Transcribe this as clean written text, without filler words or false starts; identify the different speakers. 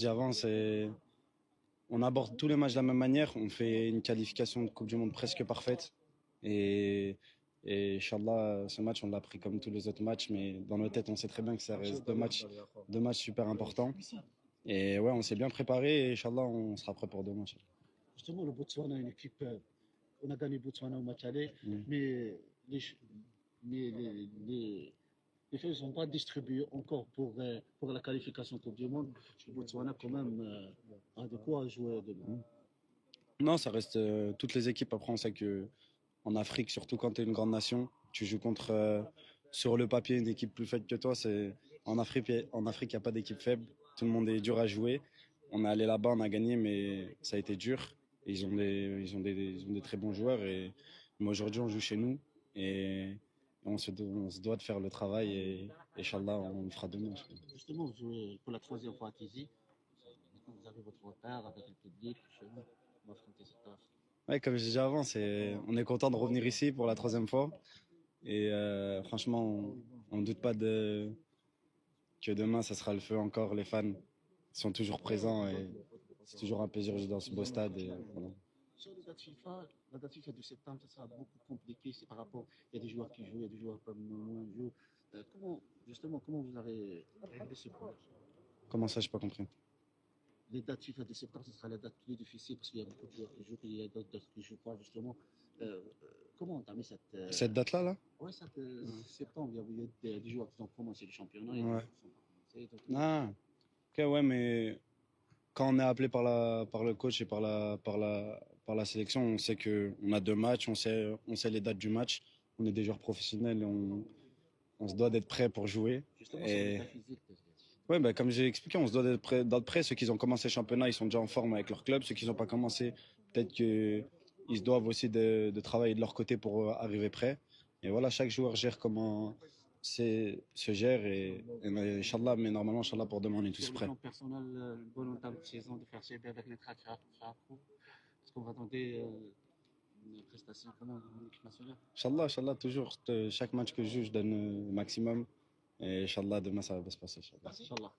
Speaker 1: dit avant, on aborde tous les matchs de la même manière. On fait une qualification de Coupe du Monde presque parfaite. Et, et Inch'Allah, ce match, on l'a pris comme tous les autres matchs. Mais dans nos têtes, on sait très bien que ça reste deux matchs super importants. Et ouais, on s'est bien préparé et Inch'Allah, on sera prêt pour demain.
Speaker 2: Justement, le Botswana est une équipe. On a gagné Botswana au match aller,
Speaker 1: Mm.
Speaker 2: mais mais les choses ne sont pas distribuées encore pour la qualification Coupe du Monde. Le Botswana, quand même, a de quoi jouer demain.
Speaker 1: Non, ça reste toutes les équipes. Après, on sait que en Afrique, surtout quand tu es une grande nation, tu joues contre, sur le papier, une équipe plus faible que toi. En Afrique, il n'y a pas d'équipe faible. Tout le monde est dur à jouer. On est allé là-bas, on a gagné, mais ça a été dur. Et ils ont des très bons joueurs. Et mais aujourd'hui, on joue chez nous et on se doit de faire le travail. Et Inch'Allah, on le fera demain.
Speaker 2: Justement, vous jouez pour la troisième fois à Tizi. Vous avez votre repère avec le public. Chez vous, on va affronter cette tâche.
Speaker 1: Ouais, comme je disais avant, on est content de revenir ici pour la troisième fois. Et franchement, on ne doute pas que demain, ça sera le feu encore. Les fans sont toujours présents et c'est toujours un plaisir de jouer dans ce beau stade. Et, voilà.
Speaker 2: Sur les dates FIFA, la date FIFA de septembre, ça sera beaucoup compliqué. C'est par rapport, il y a des joueurs qui jouent, il y a des joueurs comme moins jouent. Comment vous avez réglé ce problème?
Speaker 1: Comment ça, j'ai pas compris.
Speaker 2: Les dates FIFA de septembre, ce sera la date plus difficile parce qu'il y a beaucoup de joueurs qui jouent, il y a d'autres qui ne jouent pas, justement. Euh, comment entamer cette.
Speaker 1: Cette date-là, là?
Speaker 2: Ouais, cette septembre, il y a des joueurs qui ont commencé le championnat, il y a des
Speaker 1: Ouais.
Speaker 2: joueurs qui sont pas commencés.
Speaker 1: Ah, ok, ouais, mais quand on est appelé par le coach et par la sélection, on sait qu'on a deux matchs, on sait les dates du match. On est des joueurs professionnels et on se doit d'être prêt pour jouer.
Speaker 2: Justement, sur
Speaker 1: Et
Speaker 2: l'état physique.
Speaker 1: ouais, bah, comme j'ai expliqué, on se doit d'être prêt. Ceux qui ont commencé le championnat, ils sont déjà en forme avec leur club. Ceux qui n'ont pas commencé, peut-être qu'ils se doivent aussi de travailler de leur côté pour arriver prêt. Et voilà, chaque joueur gère comment se gère et Inch'Allah, mais normalement, Inch'Allah, pour demain, on est tous
Speaker 2: Sur le
Speaker 1: prêts.
Speaker 2: plan personnel, une bonne entame de saison de faire CB avec les Tracras. Est-ce qu'on va tenter une prestation comment en équipe nationale?
Speaker 1: Inch'Allah, Inch'Allah, toujours, chaque match que je joue, je donne le maximum. Et Inch'Allah, demain, ça va bien se passer. Inch'Allah.
Speaker 2: Inch'Allah.